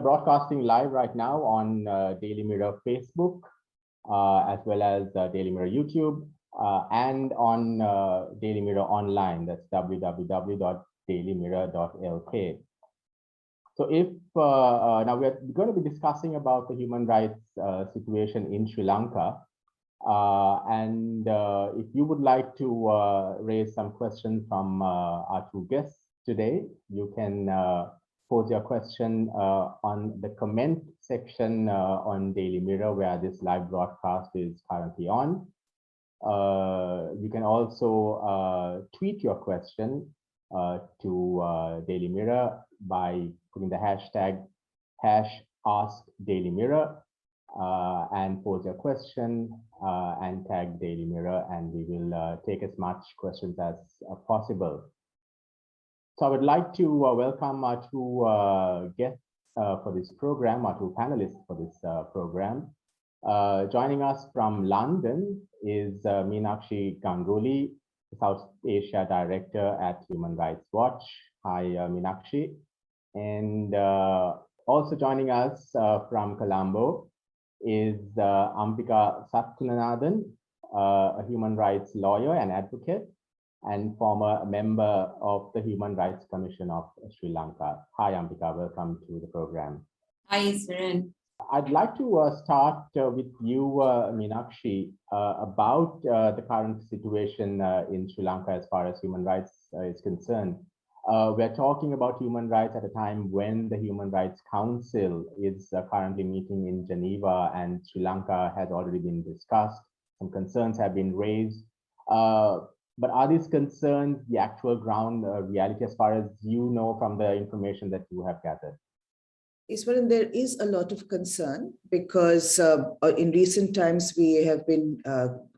are broadcasting live right now on Daily Mirror Facebook, as well as Daily Mirror YouTube, and on Daily Mirror Online. That's www.dailymirror.lk. So if now we're going to be discussing about the human rights situation in Sri Lanka. And if you would like to raise some questions from our two guests today, you can pose your question on the comment section on Daily Mirror, where this live broadcast is currently on. You can also tweet your question to Daily Mirror by putting the hashtag #AskDailyMirror and pose your question and tag Daily Mirror, and we will take as much questions as possible. So I would like to welcome our two guests for this program, our two panelists for this program. Joining us from London is Meenakshi Ganguly, South Asia Director at Human Rights Watch. Hi, Meenakshi. And also joining us from Colombo is Ambika Satkunanathan, a human rights lawyer and advocate, and former member of the Human Rights Commission of Sri Lanka. Hi, Ambika, welcome to the program. Hi, Suren. I'd like to start with you, Meenakshi, about the current situation in Sri Lanka as far as human rights is concerned. We're talking about human rights at a time when the Human Rights Council is currently meeting in Geneva, and Sri Lanka has already been discussed. Some concerns have been raised. But are these concerns the actual ground reality as far as you know from the information that you have gathered? Yes, well, and there is a lot of concern because in recent times we have been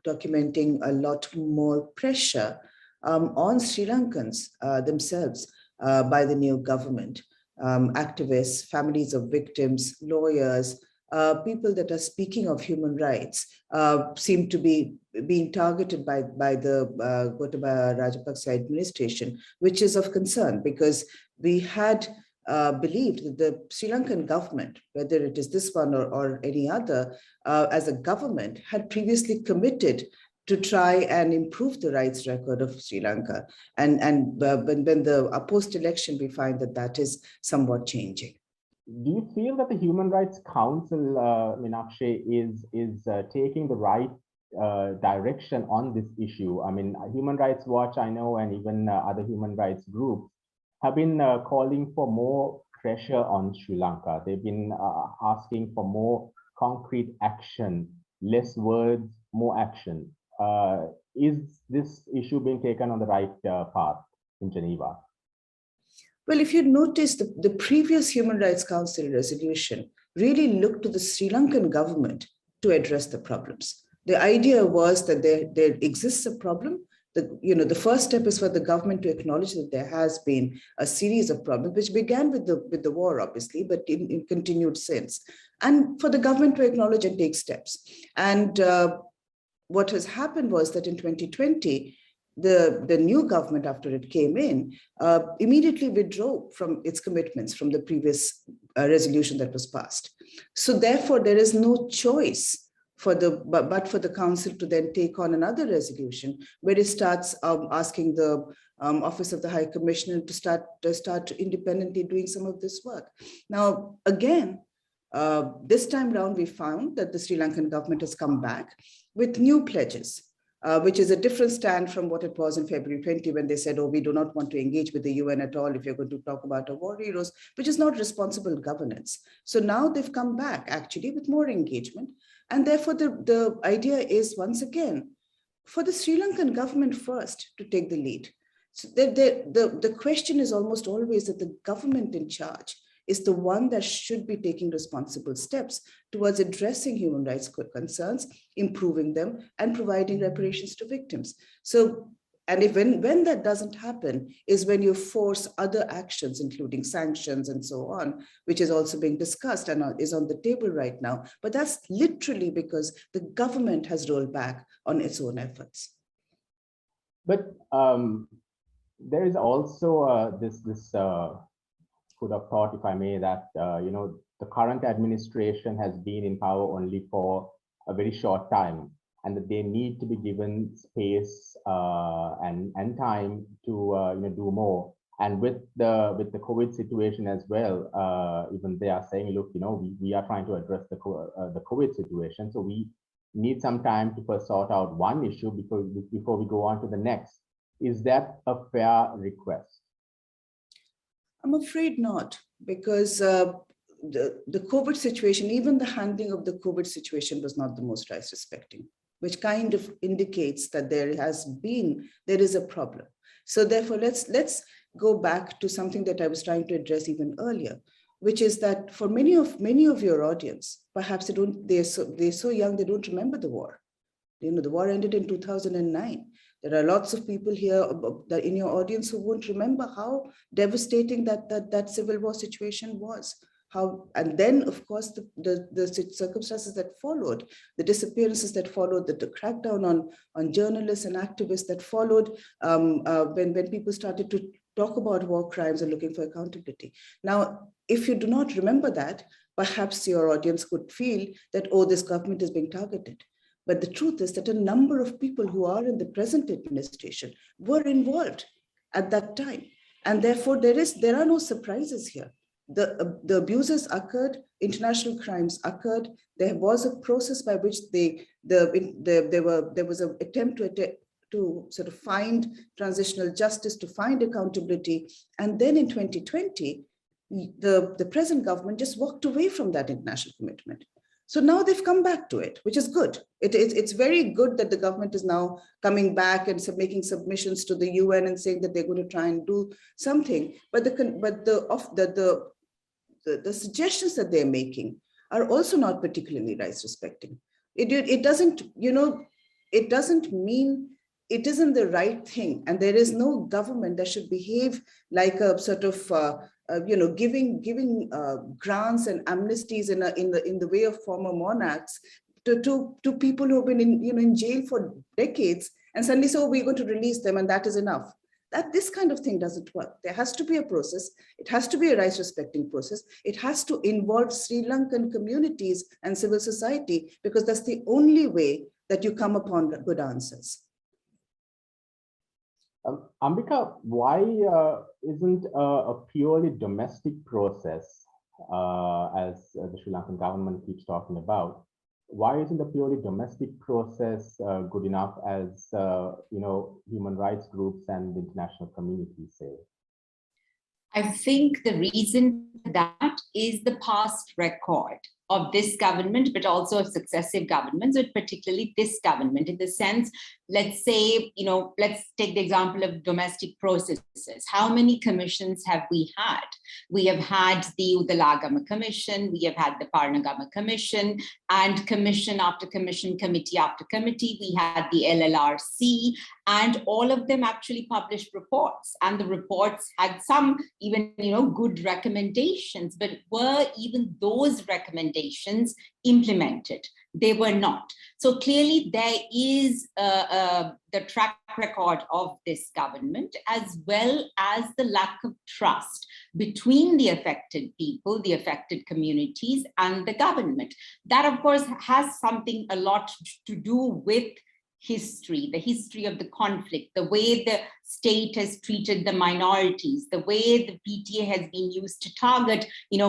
documenting a lot more pressure on Sri Lankans themselves by the new government. Activists, families of victims, lawyers, people that are speaking of human rights seem to be being targeted by the Gotabaya Rajapaksa administration, which is of concern because we had believed that the Sri Lankan government, whether it is this one or any other, as a government had previously committed to try and improve the rights record of Sri Lanka. And when the post-election, we find that that is somewhat changing. Do you feel that the Human Rights Council, Meenakshi, is taking the right direction on this issue? I mean, Human Rights Watch, I know, and even other human rights groups have been calling for more pressure on Sri Lanka. They've been asking for more concrete action, less words, more action. Is this issue being taken on the right path in Geneva? Well, if you notice, the previous Human Rights Council resolution really looked to the Sri Lankan government to address the problems. The idea was that there exists a problem. The first step is for the government to acknowledge that there has been a series of problems, which began with the war, obviously, but in continued since, and for the government to acknowledge and take steps. And what has happened was that in 2020, the new government, after it came in, immediately withdrew from its commitments from the previous resolution that was passed. So therefore, there is no choice for the council to then take on another resolution where it starts asking the Office of the High Commissioner to start independently doing some of this work. Now, again, this time round, we found that the Sri Lankan government has come back with new pledges, which is a different stand from what it was in February 20, when they said, oh, we do not want to engage with the UN at all if you're going to talk about our war heroes, which is not responsible governance. So now they've come back actually with more engagement. And therefore, the idea is, once again, for the Sri Lankan government first to take the lead. So the question is almost always that the government in charge is the one that should be taking responsible steps towards addressing human rights concerns, improving them, and providing reparations to victims. So, and when that doesn't happen is when you force other actions, including sanctions and so on, which is also being discussed and is on the table right now. But that's literally because the government has rolled back on its own efforts. But there is also this school of thought, if I may, that the the current administration has been in power only for a very short time, and that they need to be given space and time to do more. And with the COVID situation as well, even they are saying, look, we are trying to address the COVID situation, so we need some time to first sort out one issue before we go on to the next. Is that a fair request? I'm afraid not, because the COVID situation, even the handling of the COVID situation was not the most rights respecting, which kind of indicates that there is a problem. So therefore, let's go back to something that I was trying to address even earlier, which is that for many of your audience, perhaps they're so young they don't remember the war. The war ended in 2009. There are lots of people here in your audience who won't remember how devastating that civil war situation was. And then, of course, the circumstances that followed, the disappearances that followed, the crackdown on journalists and activists that followed when people started to talk about war crimes and looking for accountability. Now, if you do not remember that, perhaps your audience could feel that, oh, this government is being targeted. But the truth is that a number of people who are in the present administration were involved at that time. And therefore, there are no surprises here. The abuses occurred, international crimes occurred. There was a process by which there was an attempt to sort of find transitional justice, to find accountability. And then in 2020, the present government just walked away from that international commitment. So now they've come back to it, which is good. It's very good that the government is now coming back and making submissions to the UN and saying that they're going to try and do something. But the suggestions that they're making are also not particularly rights respecting. It doesn't mean it isn't the right thing, and there is no government that should behave like a sort of giving grants and amnesties in the way of former monarchs to people who have been in jail for decades, and suddenly so we're going to release them and that is enough. That this kind of thing doesn't work. There has to be a process. It has to be a rights respecting process. It has to involve Sri Lankan communities and civil society, because that's the only way that you come upon good answers. Ambika, why isn't a purely domestic process, as the Sri Lankan government keeps talking about, why isn't a purely domestic process good enough, as human rights groups and the international community say? I think the reason for that is the past record of this government, but also of successive governments, but particularly this government, in the sense, let's say, let's take the example of domestic processes. How many commissions have we had? We have had the Udalagama Commission, we have had the Paranagama Commission, and commission after commission, committee after committee. We had the LLRC, and all of them actually published reports, and the reports had some even good recommendations, but were even those recommendations implemented? They were not. So clearly there is the track record of this government, as well as the lack of trust between the affected people, the affected communities, and the government. That, of course, has a lot to do with history, the history of the conflict, the way the state has treated the minorities, the way the PTA has been used to target,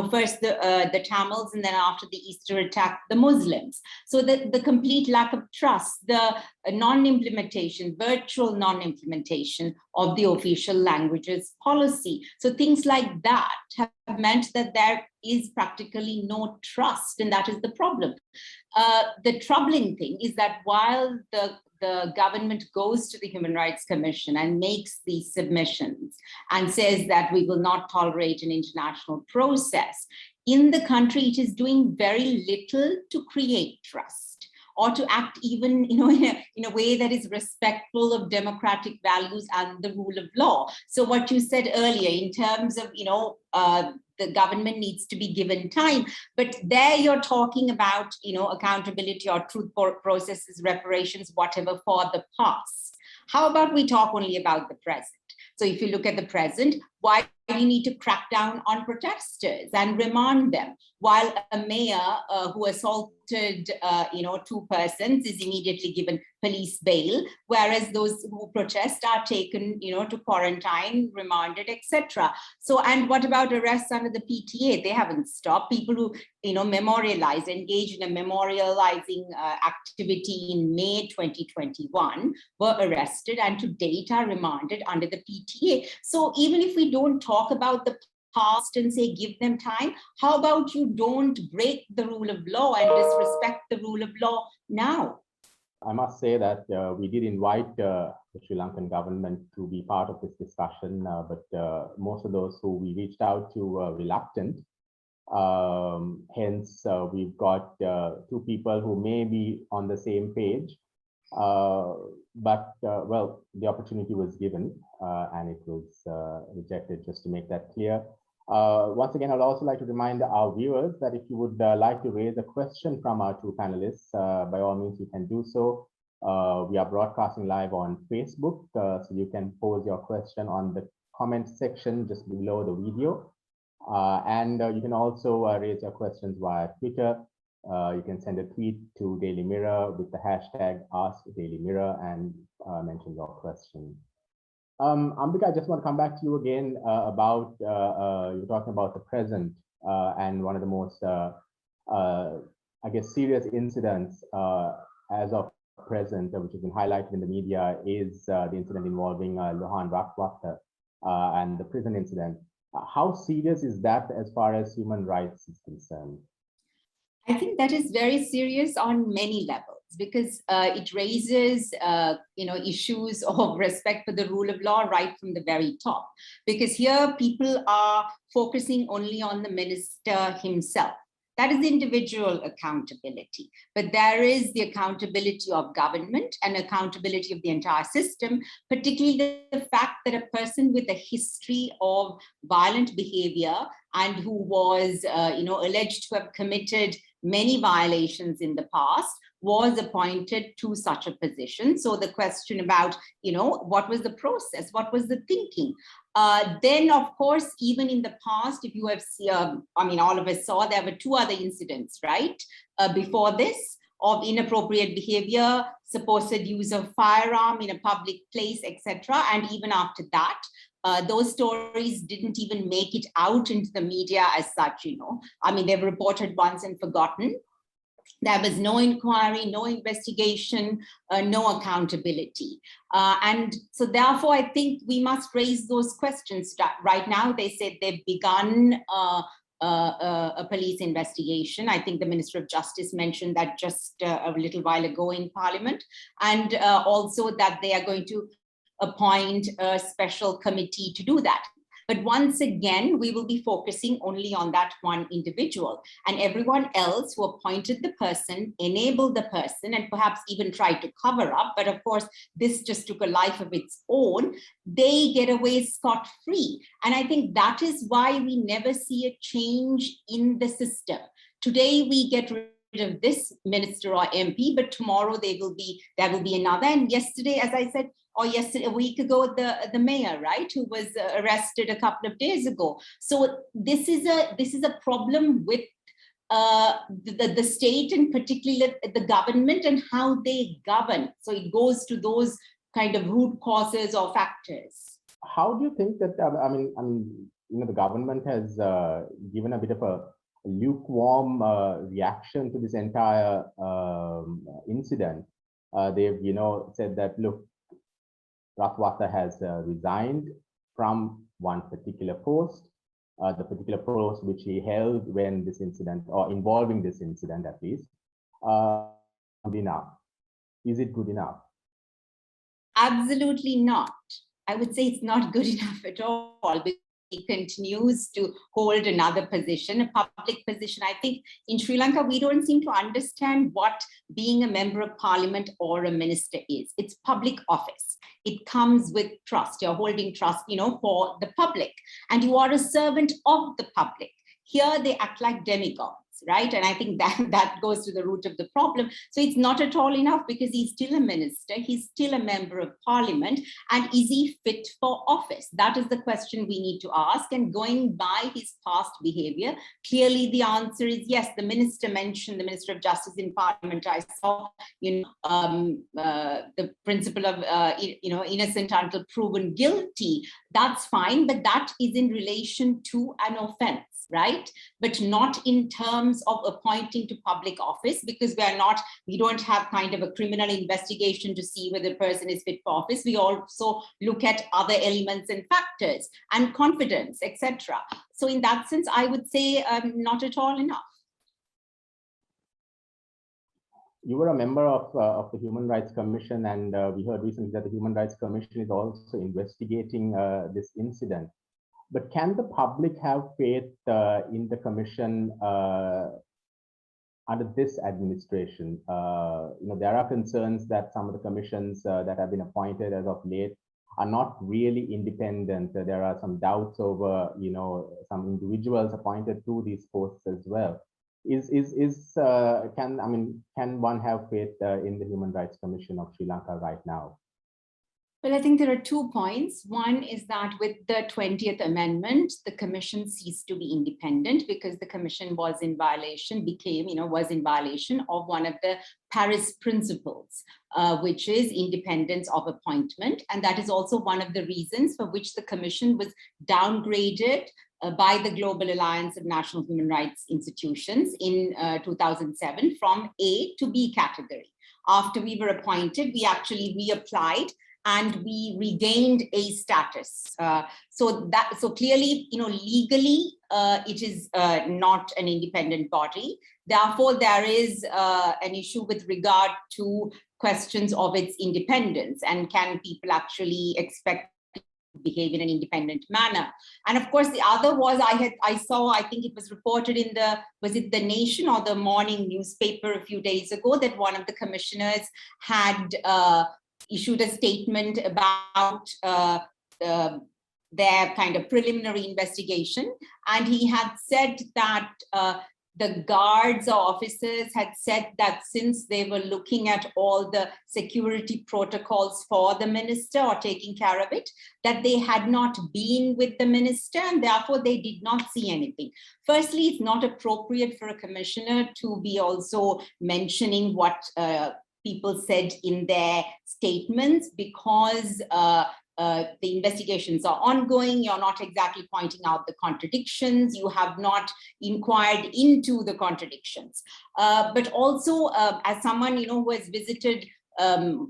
first the Tamils, and then after the Easter attack, the Muslims. So the complete lack of trust, the non-implementation, virtual non-implementation of the official languages policy. So things like that have meant that there is practically no trust, and that is the problem. The troubling thing is that while the government goes to the Human Rights Commission and makes these submissions and says that we will not tolerate an international process, in the country it is doing very little to create trust, or to act even in a way that is respectful of democratic values and the rule of law. So what you said earlier in terms of the government needs to be given time, but there you're talking about accountability or truth processes, reparations, whatever, for the past. How about we talk only about the present? So if you look at the present, Why do you need to crack down on protesters and remand them, while a mayor who assaulted, two persons is immediately given police bail, whereas those who protest are taken, to quarantine, remanded, etc. So, and what about arrests under the PTA? They haven't stopped. People who, engaged in a memorializing activity in May 2021 were arrested and to date are remanded under the PTA. So even if we don't talk about the past and say give them time, how about you don't break the rule of law and disrespect the rule of law now? I must say that we did invite the Sri Lankan government to be part of this discussion, but most of those who we reached out to were reluctant. Hence, we've got two people who may be on the same page, but the opportunity was given and it was rejected, just to make that clear. Once again, I'd also like to remind our viewers that if you would like to raise a question from our two panelists, by all means, you can do so. We are broadcasting live on Facebook, so you can pose your question on the comment section just below the video. And you can also raise your questions via Twitter. You can send a tweet to Daily Mirror with the hashtag AskDailyMirror and mention your question. Ambika, I just want to come back to you again about you're talking about the present and one of the most, I guess, serious incidents as of present, which has been highlighted in the media, is the incident involving Lohan Ratwatta and the prison incident. How serious is that as far as human rights is concerned? I think that is very serious on many levels, because it raises, issues of respect for the rule of law right from the very top. Because here people are focusing only on the minister himself. That is individual accountability. But there is the accountability of government and accountability of the entire system, particularly the fact that a person with a history of violent behavior and who was, alleged to have committed many violations in the past was appointed to such a position. So the question about, what was the process? What was the thinking? Then, of course, even in the past, if you have seen, all of us saw there were two other incidents, right? Before this, of inappropriate behavior, supposed use of firearm in a public place, etc. And even after that, those stories didn't even make it out into the media as such, they were reported once and forgotten. There was no inquiry, no investigation, no accountability. And so therefore, I think we must raise those questions. Right now, they said they've begun a police investigation. I think the Minister of Justice mentioned that just a little while ago in Parliament. And also that they are going to appoint a special committee to do that. But once again, we will be focusing only on that one individual, and everyone else who appointed the person, enabled the person, and perhaps even tried to cover up. But of course, this just took a life of its own. They get away scot-free. And I think that is why we never see a change in the system. Today, we get rid of this minister or MP, but tomorrow there will be another. And yesterday, as I said, a week ago, the mayor, right, who was arrested a couple of days ago. So this is a problem with the state, and particularly the government and how they govern. So it goes to those kind of root causes or factors. How do you think that? The government has given a bit of a lukewarm reaction to this entire incident. They've, said that, look, Ratwatta has resigned from one particular post, the particular post which he held when this incident, or involving this incident at least, good enough. Is it good enough? Absolutely not. I would say it's not good enough at all. He continues to hold another position, a public position. I think in Sri Lanka, we don't seem to understand what being a member of parliament or a minister is. It's public office. It comes with trust. You're holding trust, for the public, and you are a servant of the public. Here, they act like demigods. right? And I think that goes to the root of the problem. So it's not at all enough, because he's still a minister, he's still a member of parliament, and is he fit for office? That is the question we need to ask. And going by his past behavior, clearly the answer is yes. The minister mentioned, the Minister of Justice in Parliament, I saw, the principle of, innocent until proven guilty. That's fine, but that is in relation to an offense, right? But not in terms of appointing to public office, because we don't have kind of a criminal investigation to see whether the person is fit for office. We also look at other elements and factors and confidence, etc. So in that sense, I would say not at all enough. You were a member of the Human Rights Commission, and we heard recently that the Human Rights Commission is also investigating this incident. But can the public have faith in the commission under this administration? There are concerns that some of the commissions that have been appointed as of late are not really independent. There are some doubts over, some individuals appointed to these posts as well. Can one have faith in the Human Rights Commission of Sri Lanka right now? Well, I think there are 2 points. One is that with the 20th Amendment, the commission ceased to be independent, because the commission was in violation of one of the Paris principles, which is independence of appointment. And that is also one of the reasons for which the commission was downgraded by the Global Alliance of National Human Rights Institutions in 2007 from A to B category. After we were appointed, we actually reapplied and we regained A status. So clearly, legally, it is not an independent body. Therefore, there is an issue with regard to questions of its independence, and can people actually expect to behave in an independent manner? And of course, the other was I saw, I think it was reported in was it The Nation or the morning newspaper a few days ago, that one of the commissioners had issued a statement about their kind of preliminary investigation. And he had said that the guards or officers had said that since they were looking at all the security protocols for the minister or taking care of it, that they had not been with the minister, and therefore they did not see anything. Firstly, it's not appropriate for a commissioner to be also mentioning what people said in their statements, because the investigations are ongoing. You're not exactly pointing out the contradictions. You have not inquired into the contradictions. But also, as someone who has visited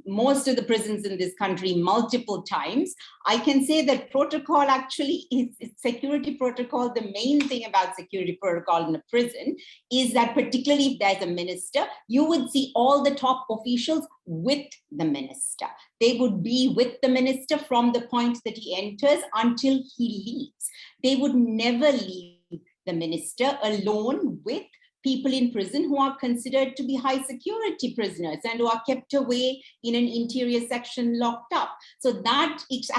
most of the prisons in this country multiple times, I can say that protocol actually is security protocol. The main thing about security protocol in a prison is that, particularly if there's a minister, you would see all the top officials with the minister. They would be with the minister from the point that he enters until he leaves. They would never leave the minister alone with people in prison who are considered to be high security prisoners and who are kept away in an interior section locked up. So that it's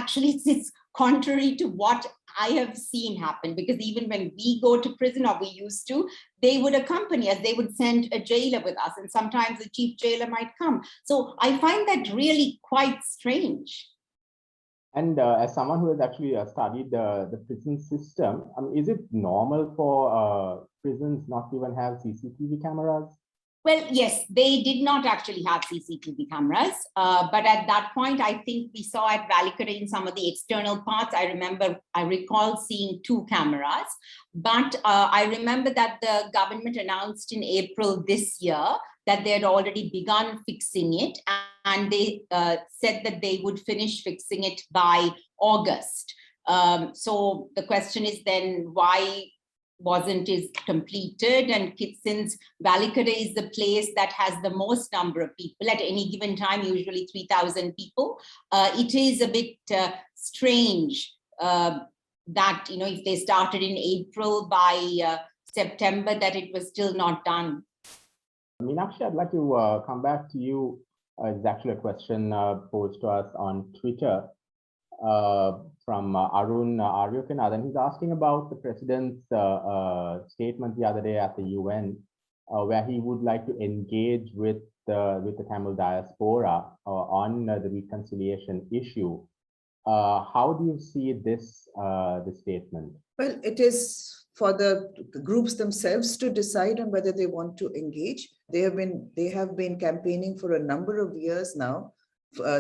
contrary to what I have seen happen, because even when we go to prison, or we used to, they would accompany us. They would send a jailer with us, and sometimes the chief jailer might come. So I find that really quite strange. And as someone who has actually studied the prison system, is it normal for prisons not to even have CCTV cameras? Well, yes, they did not actually have CCTV cameras. But at that point, I think we saw at Valikara in some of the external parts, I recall seeing 2 cameras. But I remember that the government announced in April this year that they had already begun fixing it. And they said that they would finish fixing it by August. So the question is then, why wasn't it completed? And since Valikara is the place that has the most number of people at any given time, usually 3,000 people, it is a bit strange that, if they started in April, by September, that it was still not done. Meenakshi, I'd like to come back to you. It's actually a question posed to us on Twitter from Arun Aryokanathan. He's asking about the president's statement the other day at the UN, where he would like to engage with the Tamil diaspora on the reconciliation issue. How do you see this statement? Well, it is for the groups themselves to decide on whether they want to engage. They have been campaigning for a number of years now,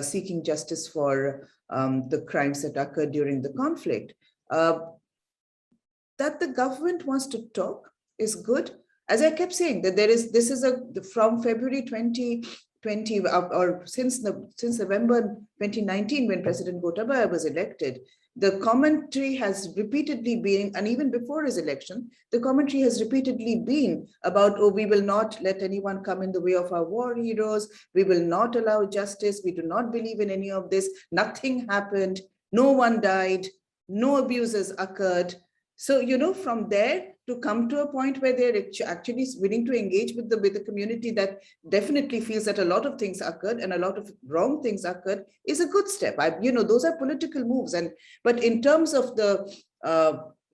seeking justice for the crimes that occurred during the conflict. That the government wants to talk is good. As I kept saying, that this is from February 2020 or since November 2019, when President Gotabaya was elected, the commentary has repeatedly been, and even before his election, the commentary has repeatedly been about, oh, we will not let anyone come in the way of our war heroes. We will not allow justice. We do not believe in any of this. Nothing happened. No one died. No abuses occurred. So, from there to come to a point where they're actually willing to engage with the community that definitely feels that a lot of things occurred and a lot of wrong things occurred is a good step. Those are political moves. But in terms of the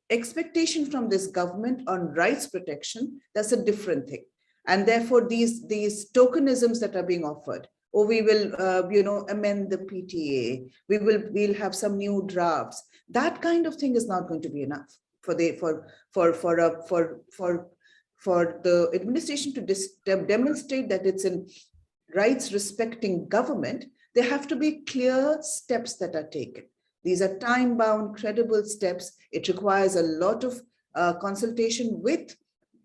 expectation from this government on rights protection, that's a different thing. And therefore, these tokenisms that are being offered, or we will, amend the PTA, we'll have some new drafts. That kind of thing is not going to be enough for the administration to demonstrate that it's a rights respecting government. There have to be clear steps that are taken. These are time-bound, credible steps. It requires a lot of consultation with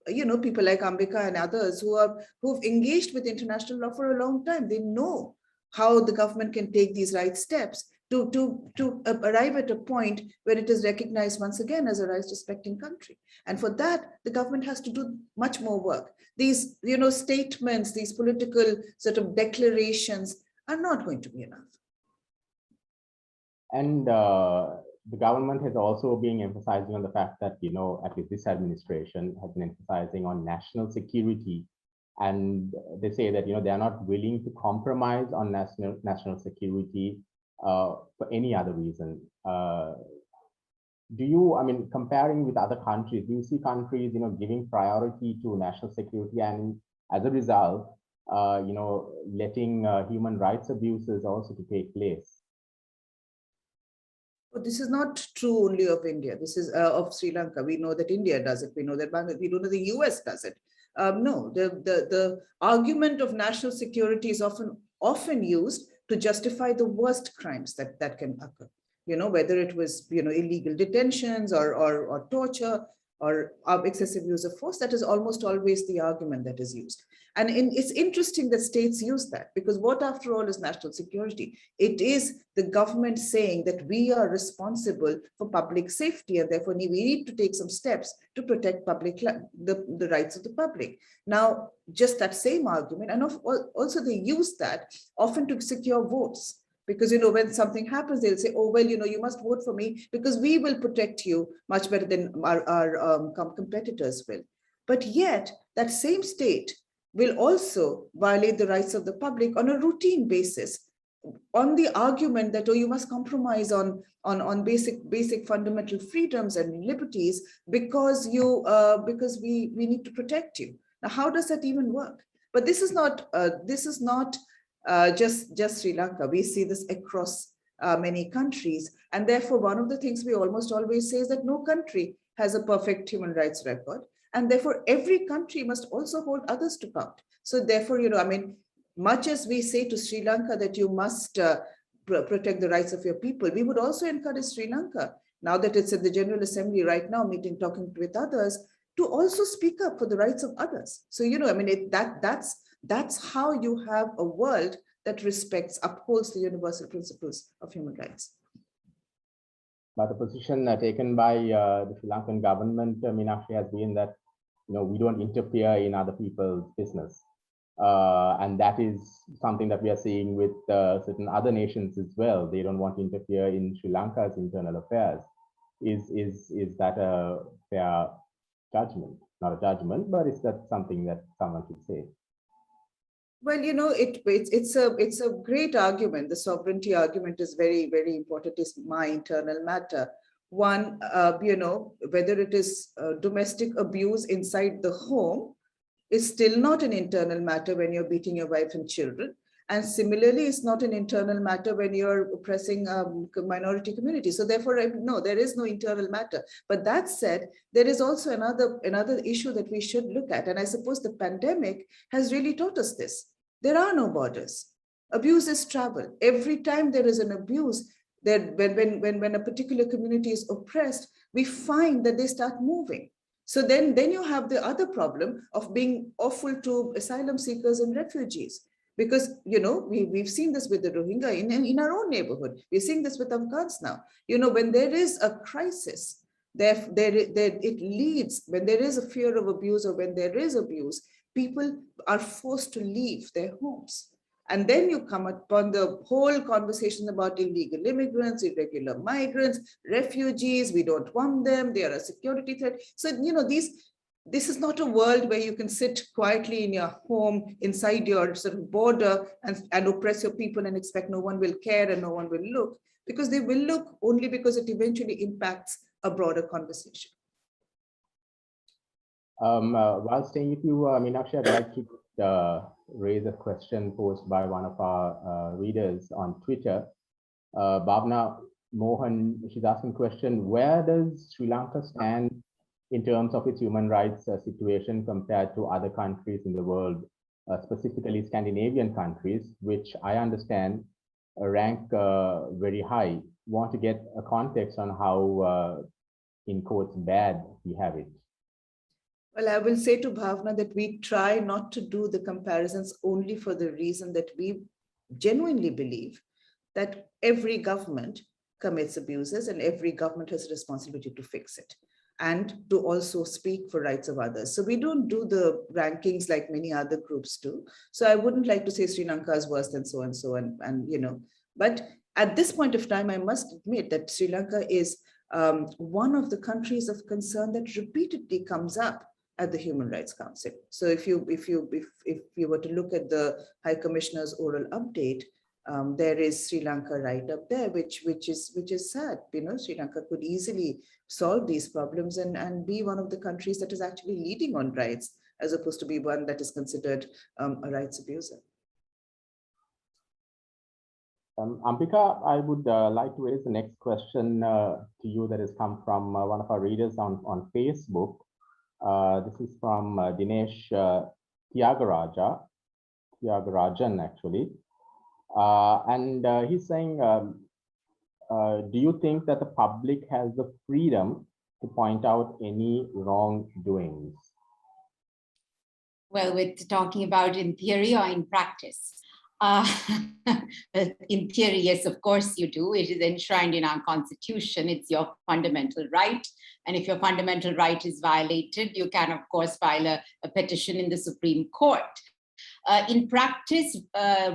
people like Ambika and others who've engaged with international law for a long time. They know how the government can take these right steps to arrive at a point where it is recognized once again as a rights respecting country. And for that, the government has to do much more work. These statements, these political sort of declarations are not going to be enough. And the government has also been emphasizing on the fact that, at least this administration has been emphasizing on national security. And they say that, they are not willing to compromise on national security for any other reason. Comparing with other countries, do you see countries, giving priority to national security and as a result, letting human rights abuses also to take place? But this is not true only of India. This is of Sri Lanka. We know that India does it. We know that Bangladesh, we don't know the US does it. No, the argument of national security is often used to justify the worst crimes that can occur. Whether it was illegal detentions or torture or excessive use of force, that is almost always the argument that is used. And it's interesting that states use that, because what, after all, is national security? It is the government saying that we are responsible for public safety, and therefore we need to take some steps to protect the rights of the public. Now, just that same argument, and also they use that often to secure votes. Because, when something happens, they'll say, oh, well, you must vote for me because we will protect you much better than our competitors will. But yet, that same state will also violate the rights of the public on a routine basis, on the argument that, oh, you must compromise on basic fundamental freedoms and liberties because we need to protect you. Now, how does that even work? But this is not just Sri Lanka. We see this across many countries. And therefore, one of the things we almost always say is that no country has a perfect human rights record. And therefore, every country must also hold others to account. So therefore, much as we say to Sri Lanka that you must protect the rights of your people, we would also encourage Sri Lanka, now that it's at the General Assembly right now, talking with others, to also speak up for the rights of others. So, that's how you have a world that upholds the universal principles of human rights. But the position taken by the Sri Lankan government, Meenakshi, has been that we don't interfere in other people's business, and that is something that we are seeing with certain other nations as well. They don't want to interfere in Sri Lanka's internal affairs. Is that a fair judgment? Not a judgment, but is that something that someone should say? Well, it's a great argument. The sovereignty argument is very, very important. It's my internal matter. One, whether it is domestic abuse inside the home, It's still not an internal matter when you're beating your wife and children. And similarly, it's not an internal matter when you're oppressing minority communities. So therefore, no, there is no internal matter. But that said, there is also another issue that we should look at. And I suppose the pandemic has really taught us this. There are no borders. Abuse is travel. Every time there is an abuse, that when a particular community is oppressed, we find that they start moving. So then you have the other problem of being awful to asylum seekers and refugees. Because, we've seen this with the Rohingya in our own neighborhood. We're seeing this with Afghans now. When there is a crisis, it leads, when there is a fear of abuse or when there is abuse, people are forced to leave their homes. And then you come upon the whole conversation about illegal immigrants, irregular migrants, refugees. We don't want them. They are a security threat. So, this is not a world where you can sit quietly in your home inside your sort of border and oppress your people and expect no one will care and no one will look, because they will look only because it eventually impacts a broader conversation. While staying with you, Meenakshi, I'd like to raise a question posed by one of our readers on Twitter. Bhavna Mohan, she's asking a question: where does Sri Lanka stand in terms of its human rights situation compared to other countries in the world, specifically Scandinavian countries, which I understand rank very high? Want to get a context on how, in quotes, bad we have it. Well, I will say to Bhavna that we try not to do the comparisons only for the reason that we genuinely believe that every government commits abuses and every government has a responsibility to fix it and to also speak for rights of others. So we don't do the rankings like many other groups do. So I wouldn't like to say Sri Lanka is worse than so and so, and but at this point of time, I must admit that Sri Lanka is one of the countries of concern that repeatedly comes up at the Human Rights Council. So if you were to look at the High Commissioner's oral update, there is Sri Lanka right up there, which is sad. Sri Lanka could easily solve these problems and be one of the countries that is actually leading on rights, as opposed to be one that is considered a rights abuser. Ambika, I would like to raise the next question to you that has come from one of our readers on Facebook. This is from Dinesh Tyagarajan, actually. And he's saying, do you think that the public has the freedom to point out any wrongdoings? Well, we're talking about in theory or in practice. In theory, yes, of course you do. It is enshrined in our constitution. It's your fundamental right. And if your fundamental right is violated, you can, of course, file a petition in the Supreme Court. In practice,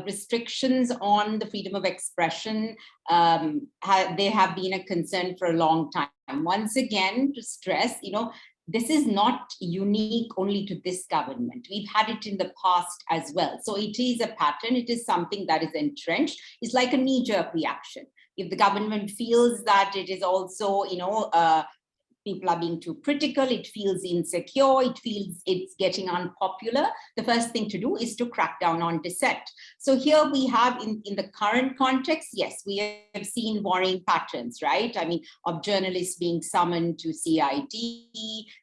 restrictions on the freedom of expression, they have been a concern for a long time. Once again, to stress, this is not unique only to this government. We've had it in the past as well. So it is a pattern. It is something that is entrenched. It's like a knee-jerk reaction. If the government feels that it is also, people are being too critical, it feels insecure, it feels it's getting unpopular, the first thing to do is to crack down on dissent. So here we have in the current context, yes, we have seen worrying patterns, right? I mean, of journalists being summoned to CID.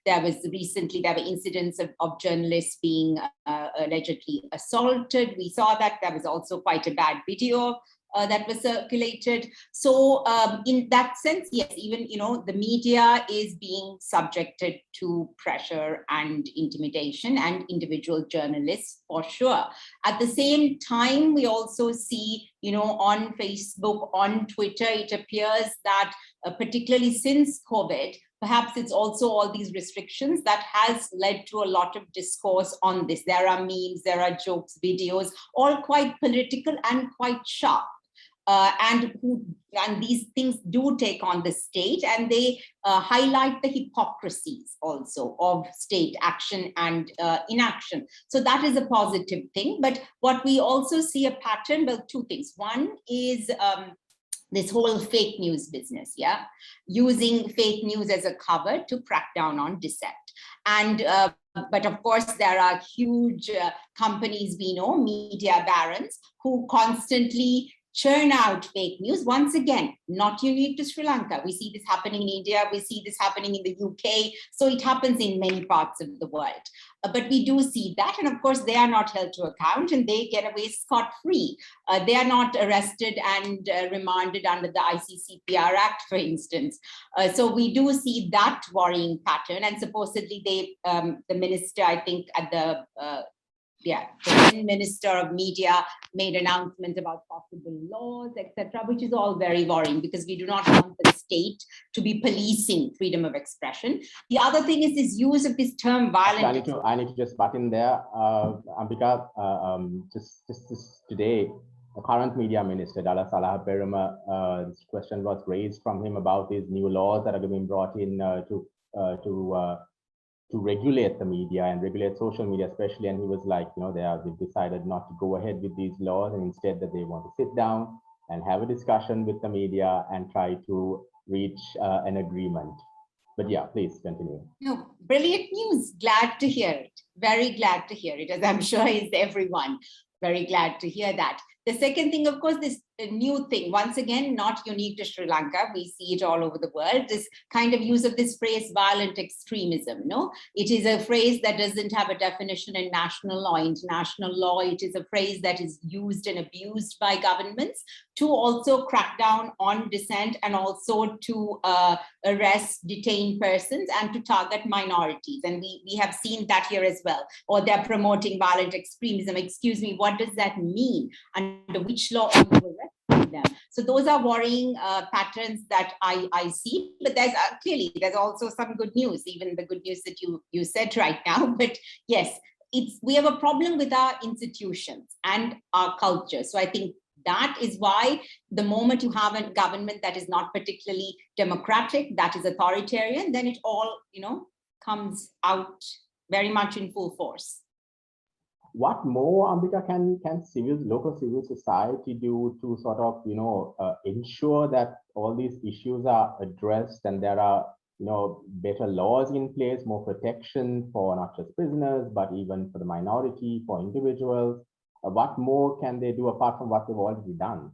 There were incidents of journalists being allegedly assaulted. We saw that. There was also quite a bad video that was circulated. So in that sense, yes, even, the media is being subjected to pressure and intimidation, and individual journalists for sure. At the same time, we also see, on Facebook, on Twitter, it appears that particularly since COVID, perhaps it's also all these restrictions that has led to a lot of discourse on this. There are memes, there are jokes, videos, all quite political and quite sharp. And these things do take on the state, and they highlight the hypocrisies also of state action and inaction. So that is a positive thing. But what we also see a pattern, well, two things. One is this whole fake news business, using fake news as a cover to crack down on dissent. And But of course, there are huge companies we know, media barons, who constantly churn out fake news. Once again, not unique to Sri Lanka. We see this happening in India. We see this happening in the UK. So it happens in many parts of the world. But we do see that. And of course, they are not held to account and they get away scot-free. They are not arrested and remanded under the ICCPR Act, for instance. So we do see that worrying pattern. And supposedly the minister, I think at the the Minister of Media made announcements about possible laws, etc., which is all very worrying because we do not want the state to be policing freedom of expression. The other thing is this use of this term violent. I need to just butt in there, Ambika. Just today, the current media minister, Dala Salah Peruma, this question was raised from him about these new laws that are being brought in to regulate the media and regulate social media especially, and he was like, they've decided not to go ahead with these laws, and instead that they want to sit down and have a discussion with the media and try to reach an agreement. But yeah, please continue. No, brilliant news. Glad to hear it. Very glad to hear it, as I'm sure is everyone. Very glad to hear that. The second thing, of course, this new thing, once again, not unique to Sri Lanka. We see it all over the world, this kind of use of this phrase violent extremism. No, it is a phrase that doesn't have a definition in national law, international law. It is a phrase that is used and abused by governments to also crack down on dissent and also to arrest, detain persons and to target minorities. And we have seen that here as well. Or they're promoting violent extremism. Excuse me, what does that mean? Under which law are you arresting them? So those are worrying patterns that I see. But there's clearly, there's also some good news, even the good news that you said right now. But yes, we have a problem with our institutions and our culture. So I think that is why the moment you have a government that is not particularly democratic, that is authoritarian, then it all, comes out very much in full force. What more, Ambika, can local civil society do to sort of, ensure that all these issues are addressed and there are, better laws in place, more protection for not just prisoners, but even for the minority, for individuals? What more can they do apart from what they've already done?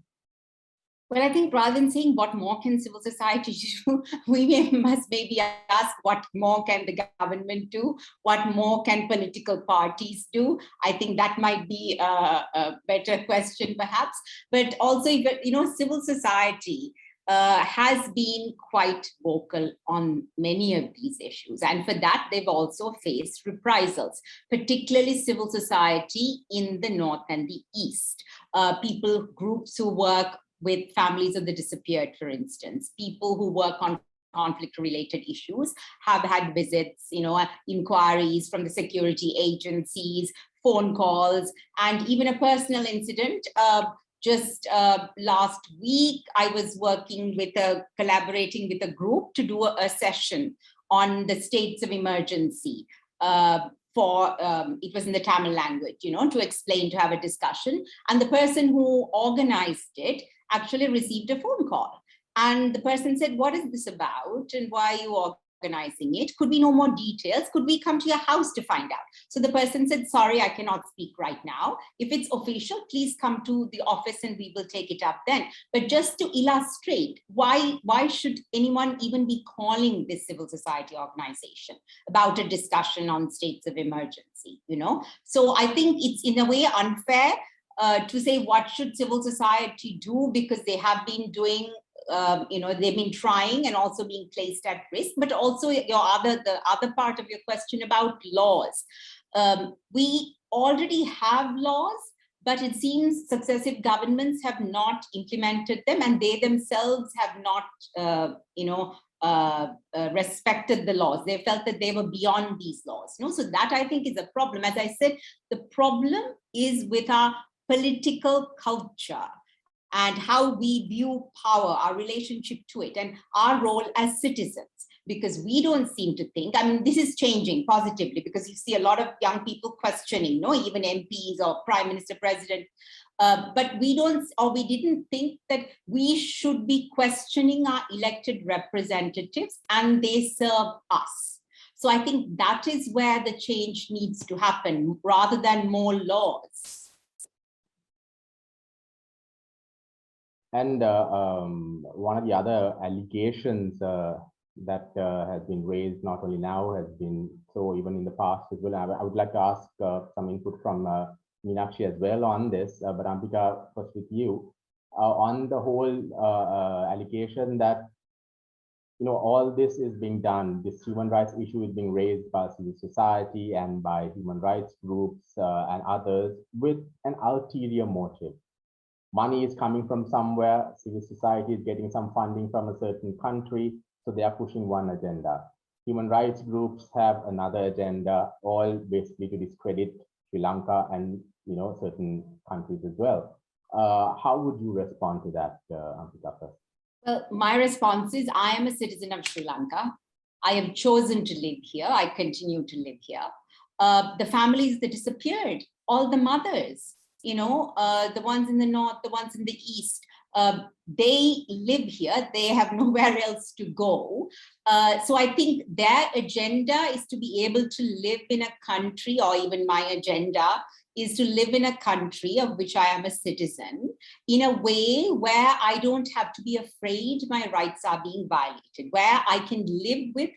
Well, I think rather than saying what more can civil society do, we must maybe ask what more can the government do? What more can political parties do? I think that might be a better question perhaps. But also, civil society has been quite vocal on many of these issues. And for that, they've also faced reprisals, particularly civil society in the North and the East. Groups who work with families of the disappeared, for instance, people who work on conflict-related issues have had visits, inquiries from the security agencies, phone calls, and even a personal incident. Just last week, I was collaborating with a group to do a session on the states of emergency. It was in the Tamil language, to have a discussion. And the person who organized it actually received a phone call. And the person said, what is this about? And why are you organizing it? Could we know more details? Could we come to your house to find out? So the person said, sorry, I cannot speak right now. If it's official, please come to the office and we will take it up then. But just to illustrate, why should anyone even be calling this civil society organization about a discussion on states of emergency, So I think it's in a way unfair to say what should civil society do, because they have been doing they've been trying and also being placed at risk. But also the other part of your question about laws. We already have laws, but it seems successive governments have not implemented them, and they themselves have not, respected the laws. They felt that they were beyond these laws. So that, I think, is a problem. As I said, the problem is with our political culture and how we view power, our relationship to it, and our role as citizens. Because we don't seem to think, this is changing positively, because you see a lot of young people questioning, even MPs or Prime Minister, President, but we didn't think that we should be questioning our elected representatives, and they serve us. So I think that is where the change needs to happen rather than more laws. And one of the other allegations that has been raised, not only now, has been so even in the past as well. I would like to ask some input from Meenakshi as well on this, but Ambika, first with you, on the whole allegation that all this is being done, this human rights issue is being raised by civil society and by human rights groups and others with an ulterior motive. Money is coming from somewhere, civil society is getting some funding from a certain country, so they are pushing one agenda. Human rights groups have another agenda, all basically to discredit Sri Lanka and certain countries as well. How would you respond to that, Ambika? Well, my response is I am a citizen of Sri Lanka. I have chosen to live here. I continue to live here. The families that disappeared, all the mothers, the ones in the north, the ones in the east, they live here. They have nowhere else to go. So I think their agenda is to be able to live in a country, or even my agenda is to live in a country of which I am a citizen in a way where I don't have to be afraid my rights are being violated, where I can live with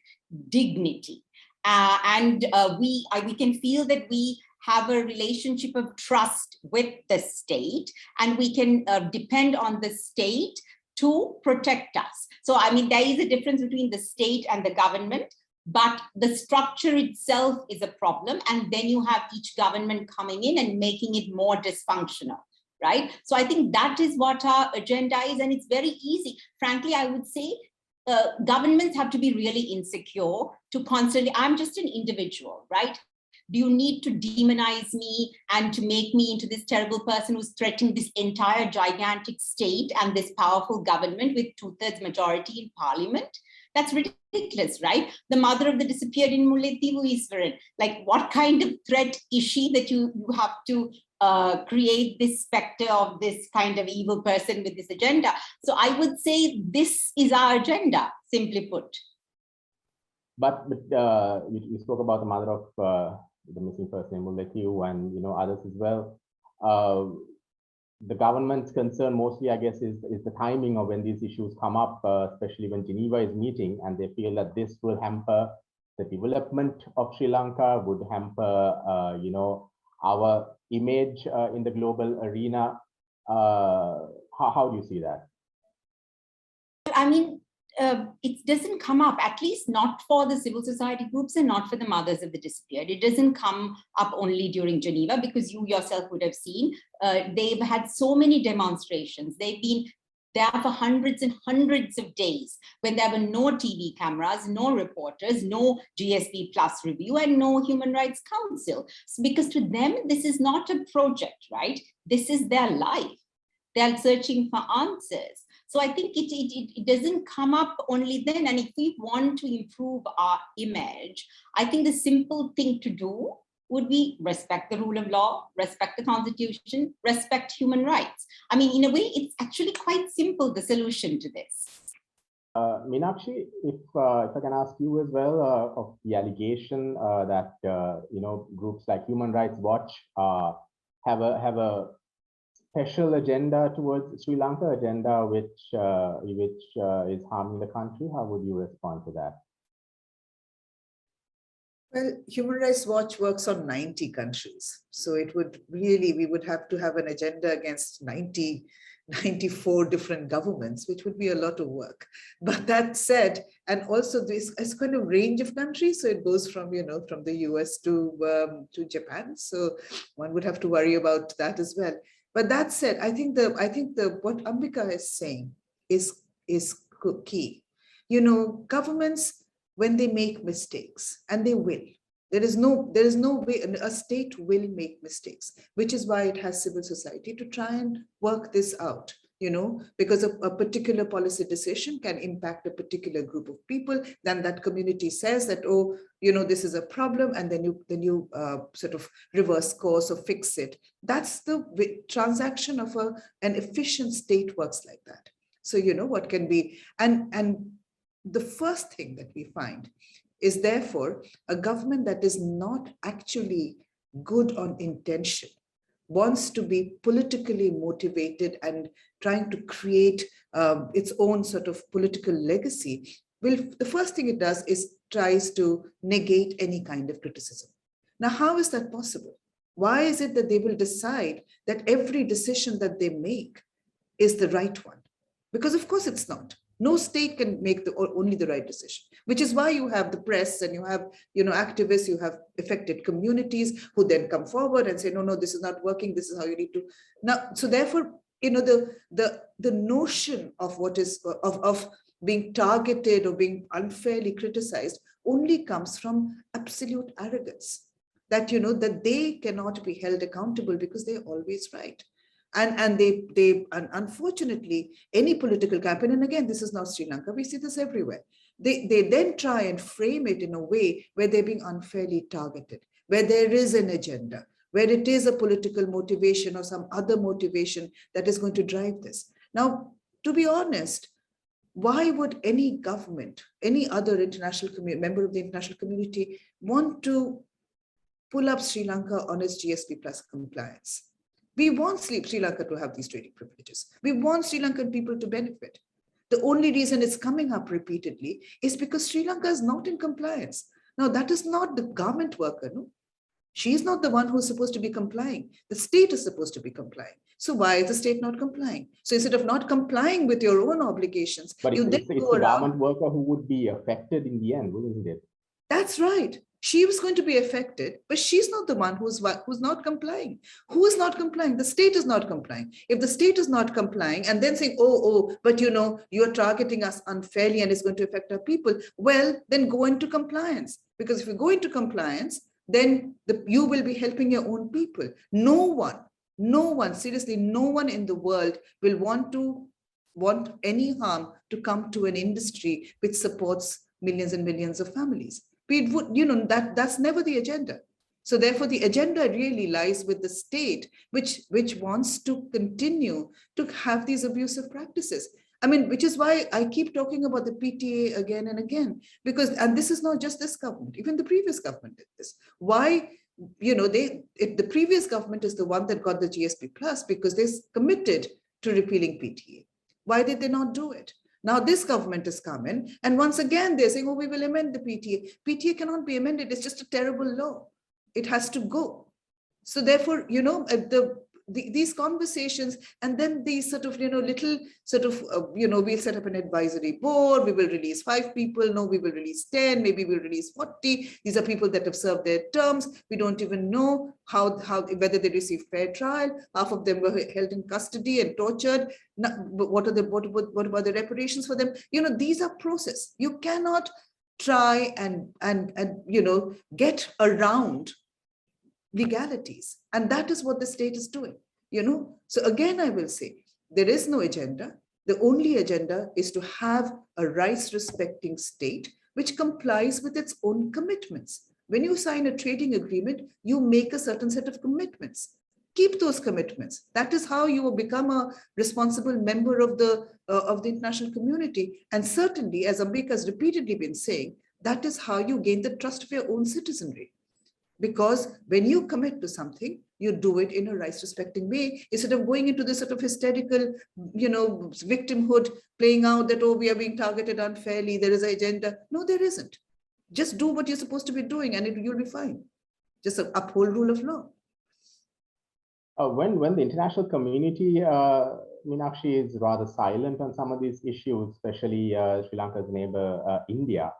dignity. And we can feel that we have a relationship of trust with the state, and we can depend on the state to protect us. So, I mean, there is a difference between the state and the government, but the structure itself is a problem. And then you have each government coming in and making it more dysfunctional, right? So I think that is what our agenda is. And it's very easy. Frankly, I would say governments have to be really insecure to constantly, I'm just an individual, right? Do you need to demonize me and to make me into this terrible person who's threatening this entire gigantic state and this powerful government with 2/3 majority in parliament? That's ridiculous, right? The mother of the disappeared in Mullaitivu Iswaran, like what kind of threat is she that you have to create this specter of this kind of evil person with this agenda? So I would say this is our agenda, simply put. But you spoke about the mother of the missing person in Mullaitivu and others as well. The government's concern mostly, I guess, is the timing of when these issues come up, especially when Geneva is meeting, and they feel that this will hamper the development of Sri Lanka, would hamper, our image in the global arena. How do you see that? I mean, it doesn't come up, at least not for the civil society groups and not for the mothers of the disappeared. It doesn't come up only during Geneva, because you yourself would have seen they've had so many demonstrations. They've been there for hundreds and hundreds of days when there were no TV cameras, no reporters, no GSP Plus review, and no Human Rights Council. So because to them, this is not a project, right? This is their life. They're searching for answers. So I think it doesn't come up only then. And if we want to improve our image, I think the simple thing to do would be respect the rule of law, respect the constitution, respect human rights. I mean, in a way, it's actually quite simple, the solution to this. Meenakshi, if I can ask you as well of the allegation that groups like Human Rights Watch have a special agenda towards Sri Lanka, agenda which is harming the country. How would you respond to that? Well, Human Rights Watch works on 90 countries. So it would really, we would have to have an agenda against 94 different governments, which would be a lot of work. But that said, and also this is kind of range of countries. So it goes from, from the US to Japan. So one would have to worry about that as well. But that said, I think what Ambika is saying is key. Governments, when they make mistakes, and they will, there is no way a state will make mistakes, which is why it has civil society to try and work this out. Because a particular policy decision can impact a particular group of people. Then that community says that, oh, this is a problem, and then you sort of reverse course or fix it. That's the transaction of an efficient state works like that. So what can be, and the first thing that we find is therefore a government that is not actually good on intention, wants to be politically motivated and trying to create its own sort of political legacy. Well, the first thing it does is tries to negate any kind of criticism. Now, how is that possible? Why is it that they will decide that every decision that they make is the right one? Because of course it's not. No state can make only the right decision, which is why you have the press and you have, activists, you have affected communities who then come forward and say, no, this is not working. This is how you need to. Now, so therefore, the notion of what is of being targeted or being unfairly criticized only comes from absolute arrogance, that, that they cannot be held accountable because they're always right. And unfortunately, any political campaign, and again, this is not Sri Lanka, we see this everywhere. They then try and frame it in a way where they're being unfairly targeted, where there is an agenda, where it is a political motivation or some other motivation that is going to drive this. Now, to be honest, why would any government, any other international member of the international community want to pull up Sri Lanka on its GSP Plus compliance? We want Sri Lanka to have these trading privileges. We want Sri Lankan people to benefit. The only reason it's coming up repeatedly is because Sri Lanka is not in compliance. Now, that is not the garment worker, no? She's not the one who's supposed to be complying. The state is supposed to be complying. So why is the state not complying? So instead of not complying with your own obligations, but you it's the garment worker who would be affected in the end, wouldn't it? That's right. She was going to be affected, but she's not the one who's not complying. Who is not complying? The state is not complying. If the state is not complying and then saying, but you're targeting us unfairly and it's going to affect our people, well, then go into compliance. Because if you go into compliance, then you will be helping your own people. No one, seriously, no one in the world will want any harm to come to an industry which supports millions and millions of families. We would, that's never the agenda. So therefore, the agenda really lies with the state, which wants to continue to have these abusive practices. I mean, which is why I keep talking about the PTA again and again, and this is not just this government, even the previous government did this. Why? The previous government is the one that got the GSP Plus because they committed to repealing PTA. Why did they not do it? Now this government has come in, and once again they're saying, we will amend the PTA. PTA cannot be amended. It's just a terrible law. It has to go. So therefore, these conversations, and then these sort of, little sort of, we'll set up an advisory board. We will release 5 people. No, we will release 10. Maybe we'll release 40. These are people that have served their terms. We don't even know whether they receive fair trial. Half of them were held in custody and tortured. What about the reparations for them? These are process. You cannot try and get around legalities, and that is what the state is doing. So again, I will say there is no agenda. The only agenda is to have a rights respecting state which complies with its own commitments. When you sign a trading agreement, you make a certain set of commitments. Keep those commitments. That is how you will become a responsible member of the international community. And certainly, as Ambika has repeatedly been saying, that is how you gain the trust of your own citizenry. Because when you commit to something, you do it in a rights respecting way, instead of going into this sort of hysterical, victimhood, playing out that, we are being targeted unfairly, there is an agenda. No, there isn't. Just do what you're supposed to be doing and you'll be fine. Just uphold rule of law. When the international community, Meenakshi, is rather silent on some of these issues, especially Sri Lanka's neighbor, India,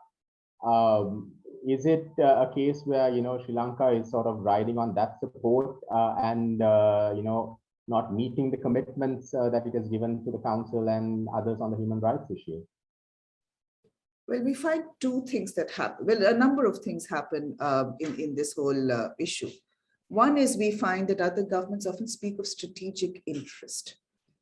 is it a case where, Sri Lanka is sort of riding on that support and, not meeting the commitments that it has given to the council and others on the human rights issue? Well, we find 2 things that happen. Well, a number of things happen in this whole issue. One is we find that other governments often speak of strategic interest.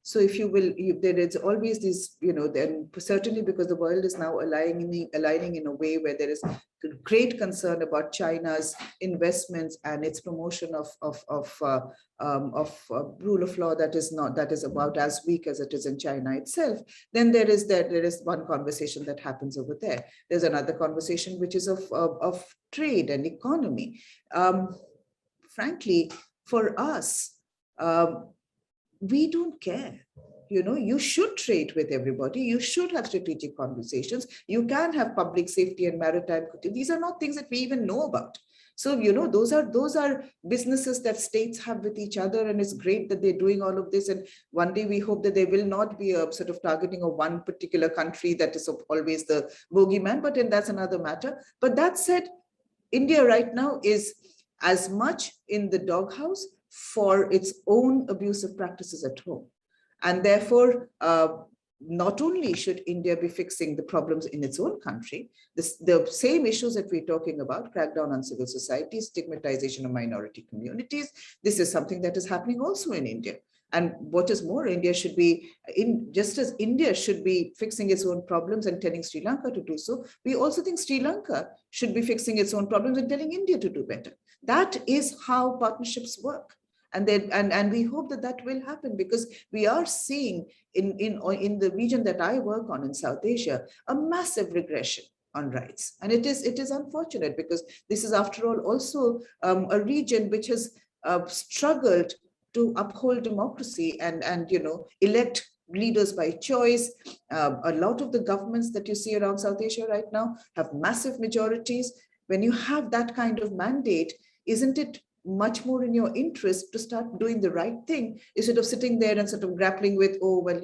So if you will, there is always this, then certainly because the world is now aligning in a way where there is great concern about China's investments and its promotion of rule of law that is about as weak as it is in China itself, then there is one conversation that happens over there. There's another conversation which is of trade and economy. Frankly, for us, we don't care. You should trade with everybody. You should have strategic conversations. You can have public safety and maritime. These are not things that we even know about. So, those are businesses that states have with each other. And it's great that they're doing all of this. And one day we hope that there will not be a sort of targeting of one particular country that is always the bogeyman, but then that's another matter. But that said, India right now is as much in the doghouse for its own abusive practices at home. And therefore, not only should India be fixing the problems in its own country, the same issues that we're talking about, crackdown on civil society, stigmatization of minority communities, this is something that is happening also in India. And what is more, India should be, just as India should be fixing its own problems and telling Sri Lanka to do so, we also think Sri Lanka should be fixing its own problems and telling India to do better. That is how partnerships work. And we hope that will happen, because we are seeing in the region that I work on in South Asia, a massive regression on rights. And it is unfortunate, because this is, after all, also a region which has struggled to uphold democracy and elect leaders by choice. A lot of the governments that you see around South Asia right now have massive majorities. When you have that kind of mandate, isn't it much more in your interest to start doing the right thing, instead of sitting there and sort of grappling with, oh, well,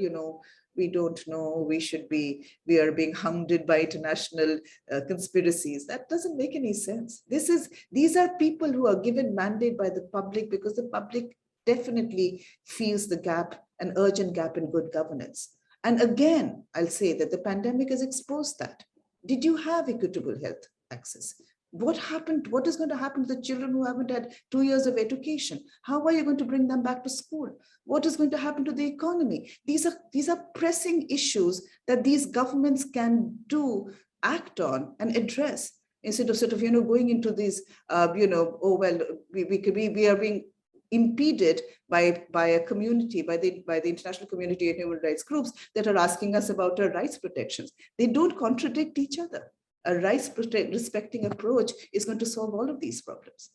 we don't know, we are being hounded by international conspiracies? That doesn't make any sense. These are people who are given mandate by the public, because the public definitely feels the gap, an urgent gap in good governance. And again, I'll say that the pandemic has exposed that. Did you have equitable health access? What happened? What is going to happen to the children who haven't had 2 years of education? How are you going to bring them back to school? What is going to happen to the economy? These are pressing issues that these governments can act on and address, instead of sort of going into these oh well, we are being impeded by a community, by the international community and human rights groups that are asking us about our rights protections. They don't contradict each other. A rights respecting approach is going to solve all of these problems.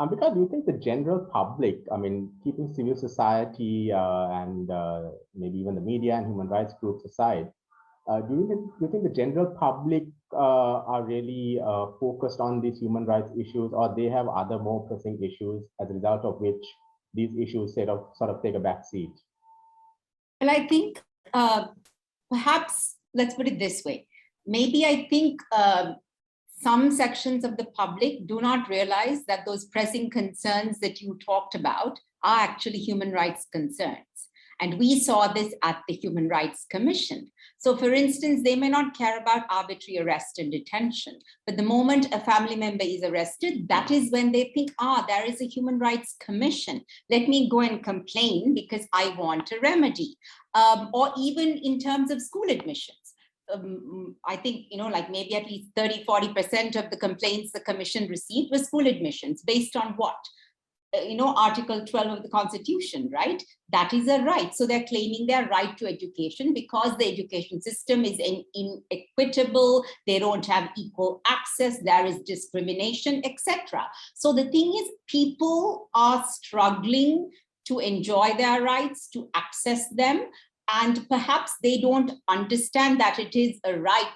Ambika, do you think the general public, I mean, keeping civil society and maybe even the media and human rights groups aside, do you think the general public are really focused on these human rights issues, or they have other more pressing issues as a result of which these issues sort of take a back seat? Well, I think perhaps, let's put it this way. Maybe I think some sections of the public do not realize that those pressing concerns that you talked about are actually human rights concerns. And we saw this at the Human Rights Commission. So for instance, they may not care about arbitrary arrest and detention, but the moment a family member is arrested, that is when they think, there is a Human Rights Commission. Let me go and complain because I want a remedy. Or even in terms of school admissions. I think, like maybe at least 30-40% of the complaints the commission received were school admissions. Based on what? Article 12 of the Constitution, right? That is a right. So they're claiming their right to education because the education system is inequitable, they don't have equal access, there is discrimination, etc. So the thing is, people are struggling to enjoy their rights, to access them. And perhaps they don't understand that it is a right?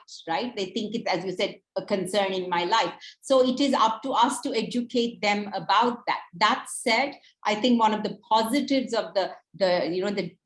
They think it's, as you said, a concern in my life. So it is up to us to educate them about that. That said, I think one of the positives of the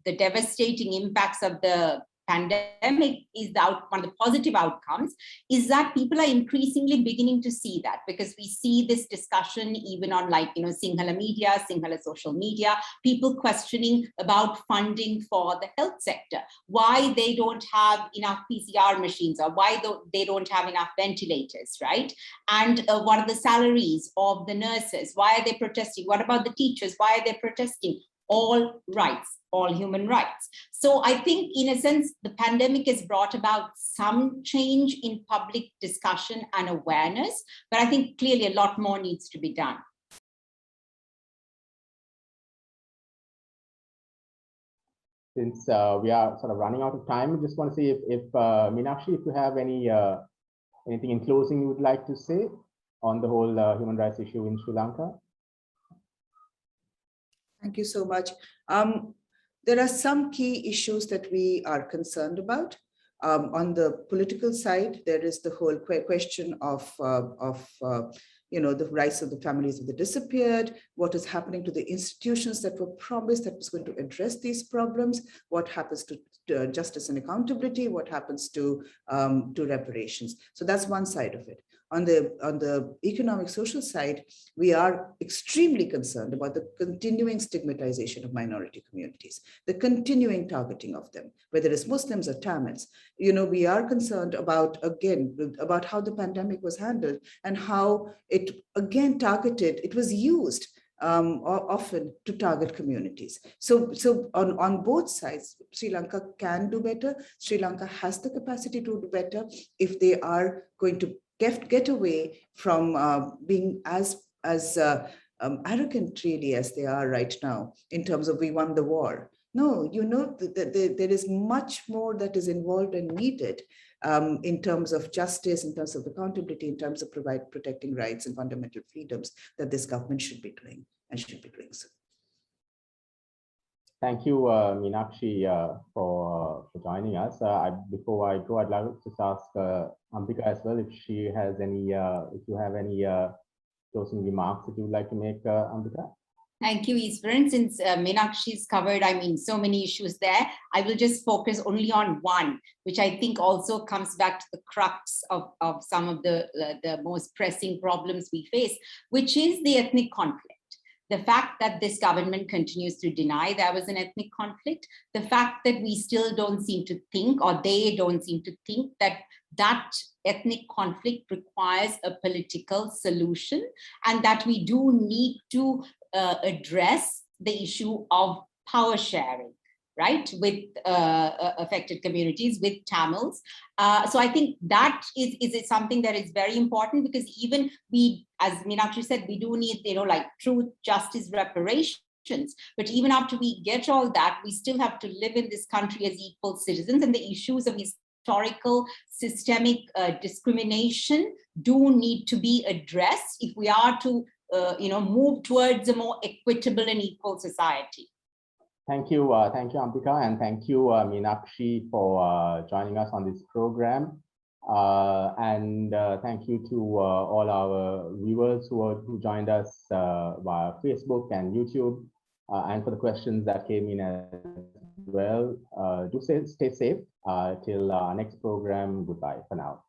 devastating impacts of the pandemic is one of the positive outcomes is that people are increasingly beginning to see that, because we see this discussion even on Sinhala media, Sinhala social media, people questioning about funding for the health sector, why they don't have enough PCR machines, or why they don't have enough ventilators, right? And what are the salaries of the nurses? Why are they protesting? What about the teachers? Why are they protesting? all rights, all human rights. So I think, in a sense, the pandemic has brought about some change in public discussion and awareness, but I think clearly a lot more needs to be done. Since we are sort of running out of time, I just want to see if Meenakshi, if you have anything in closing you would like to say on the whole human rights issue in Sri Lanka. Thank you so much. There are some key issues that we are concerned about. On the political side, there is the whole question of the rights of the families of the disappeared, what is happening to the institutions that were promised that was going to address these problems, what happens to justice and accountability, what happens to reparations. So that's one side of it. On the economic social side, we are extremely concerned about the continuing stigmatization of minority communities, the continuing targeting of them, whether it's Muslims or Tamils. We are concerned about how the pandemic was handled and how it again targeted, it was used often to target communities. So on both sides, Sri Lanka can do better. Sri Lanka has the capacity to do better if they are going to get away from being as arrogant really as they are right now in terms of we won the war. No, there is much more that is involved and needed in terms of justice, in terms of accountability, in terms of protecting rights and fundamental freedoms that this government should be doing and should be doing so. Thank you, Meenakshi, for joining us. Before I go, I'd like to just ask Ambika as well if she has if you have any closing remarks that you would like to make, Ambika. Thank you, Iswaran. Since Meenakshi's covered, so many issues there, I will just focus only on one, which I think also comes back to the crux of some of the most pressing problems we face, which is the ethnic conflict. The fact that this government continues to deny there was an ethnic conflict, the fact that we still don't seem to think, or they don't seem to think, that ethnic conflict requires a political solution, and that we do need to address the issue of power sharing, right, with affected communities, with Tamils. So I think that is something that is very important, because even we, as Meenakshi said, we do need, truth, justice, reparations. But even after we get all that, we still have to live in this country as equal citizens, and the issues of historical systemic discrimination do need to be addressed if we are to move towards a more equitable and equal society. Thank you, Ambika, and thank you, Meenakshi, for joining us on this program. And thank you to all our viewers who joined us via Facebook and YouTube, and for the questions that came in as well. Do stay safe till our next program. Goodbye for now.